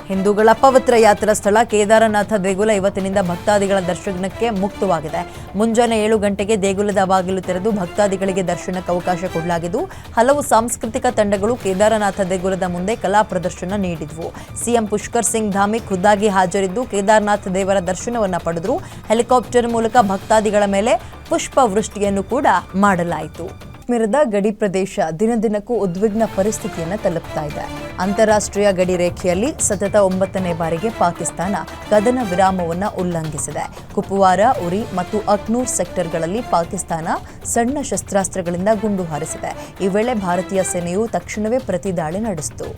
ಹಿಂದೂಗಳ ಪವಿತ್ರ ಯಾತ್ರಾ ಸ್ಥಳ ಕೇದಾರನಾಥ ದೇಗುಲ ಇವತ್ತಿನಿಂದ ಭಕ್ತಾದಿಗಳ ದರ್ಶನಕ್ಕೆ ಮುಕ್ತವಾಗಿದೆ. ಮುಂಜಾನೆ 7 ಗಂಟೆಗೆ ದೇಗುಲದ ಬಾಗಿಲು ತೆರೆದು ಭಕ್ತಾದಿಗಳಿಗೆ ದರ್ಶನಕ್ಕೆ ಅವಕಾಶ ಕೊಡಲಾಗಿದ್ದು, ಹಲವು ಸಾಂಸ್ಕೃತಿಕ ತಂಡಗಳು ಕೇದಾರನಾಥ ದೇಗುಲದ ಮುಂದೆ ಕಲಾ ಪ್ರದರ್ಶನ ನೀಡಿದ್ವು. ಸಿಎಂ ಪುಷ್ಕರ್ ಸಿಂಗ್ ಧಾಮಿ ಖುದ್ದಾಗಿ ಹಾಜರಿದ್ದು ಕೇದಾರನಾಥ ದೇವರ ದರ್ಶನವನ್ನ ಪಡೆದರು. ಹೆಲಿಕಾಪ್ಟರ್ ಮೂಲಕ ಭಕ್ತಾದಿಗಳ ಮೇಲೆ ಪುಷ್ಪ ವೃಷ್ಟಿಯನ್ನು ಕೂಡ ಮಾಡಲಾಯಿತು. ಕಾಶ್ಮೀರದ ಗಡಿ ಪ್ರದೇಶ ದಿನದಿನಕ್ಕೂ ಉದ್ವಿಗ್ನ ಪರಿಸ್ಥಿತಿಯನ್ನು ತಲುಪ್ತಾ ಇದೆ. ಅಂತಾರಾಷ್ಟ್ರೀಯ ಗಡಿ ರೇಖೆಯಲ್ಲಿ ಸತತ 9ನೇ ಬಾರಿಗೆ ಪಾಕಿಸ್ತಾನ ಕದನ ವಿರಾಮವನ್ನು ಉಲ್ಲಂಘಿಸಿದೆ. ಕುಪ್ವಾರ, ಉರಿ ಮತ್ತು ಅಖ್ನೂರ್ ಸೆಕ್ಟರ್ಗಳಲ್ಲಿ ಪಾಕಿಸ್ತಾನ ಸಣ್ಣ ಶಸ್ತ್ರಾಸ್ತ್ರಗಳಿಂದ ಗುಂಡು ಹಾರಿಸಿದೆ. ಈ ವೇಳೆ ಭಾರತೀಯ ಸೇನೆಯು ತಕ್ಷಣವೇ ಪ್ರತಿದಾಳಿ ನಡೆಸಿತು.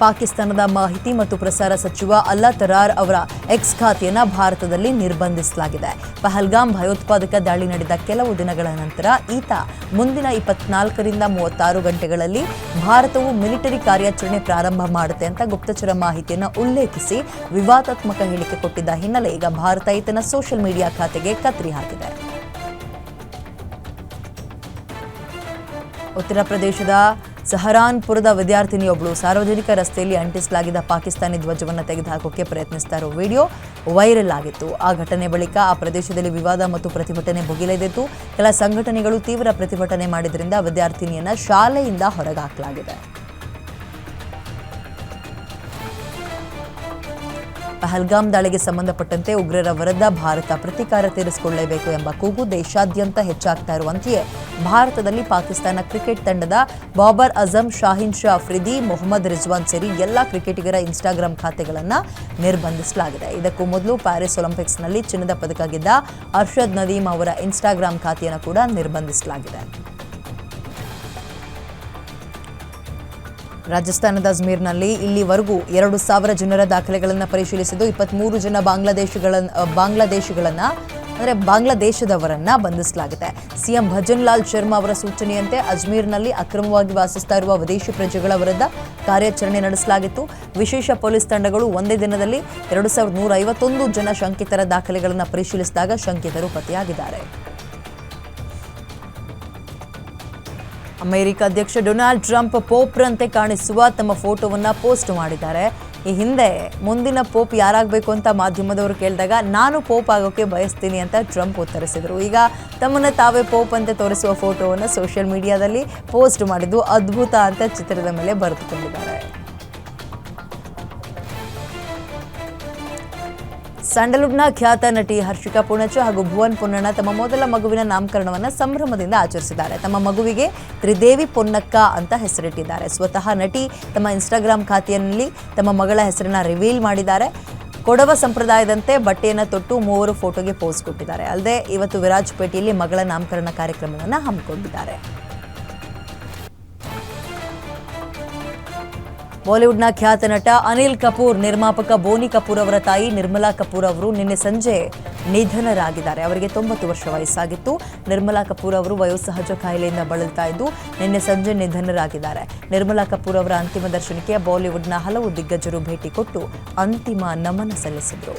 ಪಾಕಿಸ್ತಾನದ ಮಾಹಿತಿ ಮತ್ತು ಪ್ರಸಾರ ಸಚಿವ ಅಲ್ಲಾ ತರಾರ್ ಅವರ ಎಕ್ಸ್ ಖಾತೆಯನ್ನು ಭಾರತದಲ್ಲಿ ನಿರ್ಬಂಧಿಸಲಾಗಿದೆ. ಪಹಲ್ಗಾಮ್ ಭಯೋತ್ಪಾದಕ ದಾಳಿ ನಡೆದ ಕೆಲವು ದಿನಗಳ ನಂತರ ಈತ ಮುಂದಿನ 24ರಿಂದ 36 ಗಂಟೆಗಳಲ್ಲಿ ಭಾರತವು ಮಿಲಿಟರಿ ಕಾರ್ಯಾಚರಣೆ ಪ್ರಾರಂಭ ಮಾಡುತ್ತೆ ಅಂತ ಗುಪ್ತಚರ ಮಾಹಿತಿಯನ್ನು ಉಲ್ಲೇಖಿಸಿ ವಿವಾದಾತ್ಮಕ ಹೇಳಿಕೆ ಕೊಟ್ಟಿದ್ದ ಹಿನ್ನೆಲೆ ಈಗ ಭಾರತ ಈತನ ಸೋಷಿಯಲ್ ಮೀಡಿಯಾ ಖಾತೆಗೆ ಕತ್ತರಿ ಹಾಕಿದೆ. ಉತ್ತರ ಪ್ರದೇಶದ ಸಹರಾನ್ಪುರದ ವಿದ್ಯಾರ್ಥಿನಿಯೊಬ್ಬಳು ಸಾರ್ವಜನಿಕ ರಸ್ತೆಯಲ್ಲಿ ಅಂಟಿಸಲಾಗಿದ್ದ ಪಾಕಿಸ್ತಾನಿ ಧ್ವಜವನ್ನು ತೆಗೆದುಹಾಕೋಕೆ ಪ್ರಯತ್ನಿಸ್ತಾ ಇರೋ ವಿಡಿಯೋ ವೈರಲ್ ಆಗಿತ್ತು. ಆ ಘಟನೆ ಬಳಿಕ ಆ ಪ್ರದೇಶದಲ್ಲಿ ವಿವಾದ ಮತ್ತು ಪ್ರತಿಭಟನೆ ಭುಗಿಲೆದ್ದಿತ್ತು. ಕೆಲ ಸಂಘಟನೆಗಳು ತೀವ್ರ ಪ್ರತಿಭಟನೆ ಮಾಡಿದ್ರಿಂದ ವಿದ್ಯಾರ್ಥಿನಿಯನ್ನ ಶಾಲೆಯಿಂದ ಹೊರಗಾಕಲಾಗಿದೆ. ಪಹಲ್ಗಾಮ್ ದಾಳಿಗೆ ಸಂಬಂಧಪಟ್ಟಂತೆ ಉಗ್ರರ ವಿರುದ್ಧ ಭಾರತ ಪ್ರತೀಕಾರ ತೀರಿಸಿಕೊಳ್ಳಬೇಕು ಎಂಬ ಕೂಗು ದೇಶಾದ್ಯಂತ ಹೆಚ್ಚಾಗ್ತಾ ಇರುವಂತೆಯೇ ಭಾರತದಲ್ಲಿ ಪಾಕಿಸ್ತಾನ ಕ್ರಿಕೆಟ್ ತಂಡದ ಬಾಬರ್ ಅಜಂ, ಶಾಹೀನ್ ಶಾ ಅಫ್ರಿದಿ, ಮೊಹಮ್ಮದ್ ರಿಜ್ವಾನ್ ಸೇರಿ ಎಲ್ಲ ಕ್ರಿಕೆಟಿಗರ ಇನ್ಸ್ಟಾಗ್ರಾಂ ಖಾತೆಗಳನ್ನು ನಿರ್ಬಂಧಿಸಲಾಗಿದೆ. ಇದಕ್ಕೂ ಮೊದಲು ಪ್ಯಾರಿಸ್ ಒಲಿಂಪಿಕ್ಸ್ನಲ್ಲಿ ಚಿನ್ನದ ಪದಕ ಗೆದ್ದ ಅರ್ಷದ್ ನದೀಮ್ ಅವರ ಇನ್ಸ್ಟಾಗ್ರಾಂ ಖಾತೆಯನ್ನು ಕೂಡ ನಿರ್ಬಂಧಿಸಲಾಗಿದೆ. ರಾಜಸ್ಥಾನದ ಅಜ್ಮೀರ್ನಲ್ಲಿ ಇಲ್ಲಿವರೆಗೂ 2,000 ಜನರ ದಾಖಲೆಗಳನ್ನು ಪರಿಶೀಲಿಸಿದ್ದು 23 ಜನ ಬಾಂಗ್ಲಾದೇಶದವರನ್ನ ಬಂಧಿಸಲಾಗಿದೆ. ಸಿಎಂ ಭಜನ್ ಲಾಲ್ ಶರ್ಮಾ ಅವರ ಸೂಚನೆಯಂತೆ ಅಜ್ಮೀರ್ನಲ್ಲಿ ಅಕ್ರಮವಾಗಿ ವಾಸಿಸ್ತಾ ಇರುವ ವಿದೇಶಿ ಪ್ರಜೆಗಳ ವಿರುದ್ಧ ಕಾರ್ಯಾಚರಣೆ ನಡೆಸಲಾಗಿತ್ತು. ವಿಶೇಷ ಪೊಲೀಸ್ ತಂಡಗಳು ಒಂದೇ ದಿನದಲ್ಲಿ 2,151 ಜನ ಶಂಕಿತರ ದಾಖಲೆಗಳನ್ನು ಪರಿಶೀಲಿಸಿದಾಗ ಶಂಕಿತರು ಪತ್ತೆಯಾಗಿದ್ದಾರೆ. ಅಮೆರಿಕ ಅಧ್ಯಕ್ಷ ಡೊನಾಲ್ಡ್ ಟ್ರಂಪ್ ಪೋಪ್ರಂತೆ ಕಾಣಿಸುವ ತಮ್ಮ ಫೋಟೋವನ್ನು ಪೋಸ್ಟ್ ಮಾಡಿದ್ದಾರೆ. ಈ ಹಿಂದೆ ಮುಂದಿನ ಪೋಪ್ ಯಾರಾಗಬೇಕು ಅಂತ ಮಾಧ್ಯಮದವರು ಕೇಳಿದಾಗ ನಾನು ಪೋಪ್ ಆಗೋಕೆ ಬಯಸ್ತೀನಿ ಅಂತ ಟ್ರಂಪ್ ಉತ್ತರಿಸಿದರು. ಈಗ ತಮ್ಮನ್ನು ತಾವೇ ಪೋಪ್ ಅಂತ ತೋರಿಸುವ ಫೋಟೋವನ್ನು ಸೋಷಿಯಲ್ ಮೀಡಿಯಾದಲ್ಲಿ ಪೋಸ್ಟ್ ಮಾಡಿದ್ದು ಅದ್ಭುತ ಅಂತ ಚಿತ್ರದ ಮೇಲೆ ಬರೆದುಕೊಂಡಿದ್ದಾರೆ. ಸ್ಯಾಂಡಲ್ವುಡ್ನ ಖ್ಯಾತ ನಟಿ ಹರ್ಷಿಕಾ ಪೂಣಚ್ಚ ಹಾಗೂ ಭುವನ್ ಪೊನ್ನಣ್ಣ ತಮ್ಮ ಮೊದಲ ಮಗುವಿನ ನಾಮಕರಣವನ್ನು ಸಂಭ್ರಮದಿಂದ ಆಚರಿಸಿದ್ದಾರೆ. ತಮ್ಮ ಮಗುವಿಗೆ ತ್ರಿದೇವಿ ಪೊನ್ನಕ್ಕ ಅಂತ ಹೆಸರಿಟ್ಟಿದ್ದಾರೆ. ಸ್ವತಃ ನಟಿ ತಮ್ಮ ಇನ್ಸ್ಟಾಗ್ರಾಂ ಖಾತೆಯಲ್ಲಿ ತಮ್ಮ ಮಗಳ ಹೆಸರನ್ನ ರಿವೀಲ್ ಮಾಡಿದ್ದಾರೆ. ಕೊಡವ ಸಂಪ್ರದಾಯದಂತೆ ಬಟ್ಟೆಯನ್ನು ತೊಟ್ಟು 3 ಫೋಟೋಗೆ ಪೋಸ್ ಕೊಟ್ಟಿದ್ದಾರೆ. ಅಲ್ಲದೆ ಇವತ್ತು ವಿರಾಜಪೇಟೆಯಲ್ಲಿ ಮಗಳ ನಾಮಕರಣ ಕಾರ್ಯಕ್ರಮವನ್ನು ಹಮ್ಮಿಕೊಂಡಿದ್ದಾರೆ. ಬಾಲಿವುಡ್ನ ಖ್ಯಾತ ನಟ ಅನಿಲ್ ಕಪೂರ್ ನಿರ್ಮಾಪಕ ಬೋನಿ ಕಪೂರ್ ಅವರ ತಾಯಿ ನಿರ್ಮಲಾ ಕಪೂರ್ ಅವರು ನಿನ್ನೆ ಸಂಜೆ ನಿಧನರಾಗಿದ್ದಾರೆ. ಅವರಿಗೆ 90 ವರ್ಷ ವಯಸ್ಸಾಗಿತ್ತು. ನಿರ್ಮಲಾ ಕಪೂರ್ ಅವರು ವಯೋಸಹಜ ಕಾಯಿಲೆಯಿಂದ ಬಳಲ್ತಾ ಇದ್ದು ನಿನ್ನೆ ಸಂಜೆ ನಿಧನರಾಗಿದ್ದಾರೆ. ನಿರ್ಮಲಾ ಕಪೂರ್ ಅವರ ಅಂತಿಮ ದರ್ಶನಕ್ಕೆ ಬಾಲಿವುಡ್ನ ಹಲವು ದಿಗ್ಗಜರು ಭೇಟಿ ಕೊಟ್ಟು ಅಂತಿಮ ನಮನ ಸಲ್ಲಿಸಿದರು.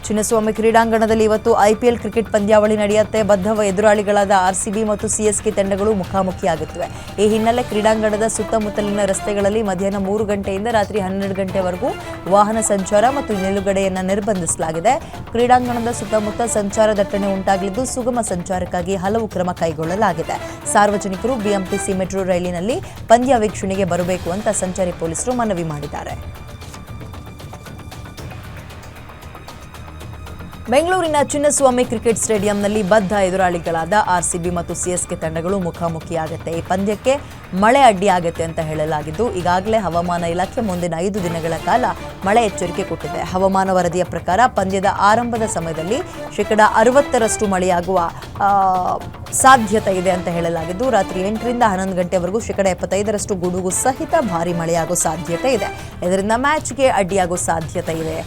ಚಿನ್ನಸ್ವಾಮಿ ಕ್ರೀಡಾಂಗಣದಲ್ಲಿ ಇವತ್ತು ಐಪಿಎಲ್ ಕ್ರಿಕೆಟ್ ಪಂದ್ಯಾವಳಿ ನಡೆಯುತ್ತೆ. ಬದ್ಧ ಎದುರಾಳಿಗಳಾದ ಆರ್ಸಿಬಿ ಮತ್ತು ಸಿಎಸ್ಕೆ ತಂಡಗಳು ಮುಖಾಮುಖಿಯಾಗುತ್ತವೆ. ಈ ಹಿನ್ನೆಲೆ ಕ್ರೀಡಾಂಗಣದ ಸುತ್ತಮುತ್ತಲಿನ ರಸ್ತೆಗಳಲ್ಲಿ ಮಧ್ಯಾಹ್ನ 3 ಗಂಟೆಯಿಂದ ರಾತ್ರಿ 12 ಗಂಟೆವರೆಗೂ ವಾಹನ ಸಂಚಾರ ಮತ್ತು ನಿಲುಗಡೆಯನ್ನು ನಿರ್ಬಂಧಿಸಲಾಗಿದೆ. ಕ್ರೀಡಾಂಗಣದ ಸುತ್ತಮುತ್ತ ಸಂಚಾರ ದಟ್ಟಣೆ ಉಂಟಾಗಲಿದ್ದು ಸುಗಮ ಸಂಚಾರಕ್ಕಾಗಿ ಹಲವು ಕ್ರಮ ಕೈಗೊಳ್ಳಲಾಗಿದೆ. ಸಾರ್ವಜನಿಕರು ಬಿಎಂಟಿಸಿ ಮೆಟ್ರೋ ರೈಲಿನಲ್ಲಿ ಪಂದ್ಯ ವೀಕ್ಷಣೆಗೆ ಬರಬೇಕು ಅಂತ ಸಂಚಾರಿ ಪೊಲೀಸರು ಮನವಿ ಮಾಡಿದ್ದಾರೆ. ಬೆಂಗಳೂರಿನ ಚಿನ್ನಸ್ವಾಮಿ ಕ್ರಿಕೆಟ್ ಸ್ಟೇಡಿಯಂನಲ್ಲಿ ಬದ್ಧ ಎದುರಾಳಿಗಳಾದ ಆರ್ಸಿಬಿ ಮತ್ತು ಸಿಎಸ್ಕೆ ತಂಡಗಳು ಮುಖಾಮುಖಿಯಾಗುತ್ತೆ. ಈ ಪಂದ್ಯಕ್ಕೆ ಮಳೆ ಅಡ್ಡಿಯಾಗುತ್ತೆ ಅಂತ ಹೇಳಲಾಗಿದ್ದು ಈಗಾಗಲೇ ಹವಾಮಾನ ಇಲಾಖೆ ಮುಂದಿನ 5 ದಿನಗಳ ಕಾಲ ಮಳೆ ಎಚ್ಚರಿಕೆ ಕೊಟ್ಟಿದೆ. ಹವಾಮಾನ ವರದಿಯ ಪ್ರಕಾರ ಪಂದ್ಯದ ಆರಂಭದ ಸಮಯದಲ್ಲಿ 60% ಮಳೆಯಾಗುವ ಸಾಧ್ಯತೆ ಇದೆ ಅಂತ ಹೇಳಲಾಗಿದ್ದು ರಾತ್ರಿ 8ರಿಂದ 11 ಗಂಟೆವರೆಗೂ 75% ಗುಡುಗು ಸಹಿತ ಭಾರಿ ಮಳೆಯಾಗೋ ಸಾಧ್ಯತೆ ಇದೆ. ಇದರಿಂದ ಮ್ಯಾಚ್ಗೆ ಅಡ್ಡಿಯಾಗೋ ಸಾಧ್ಯತೆ ಇದೆ.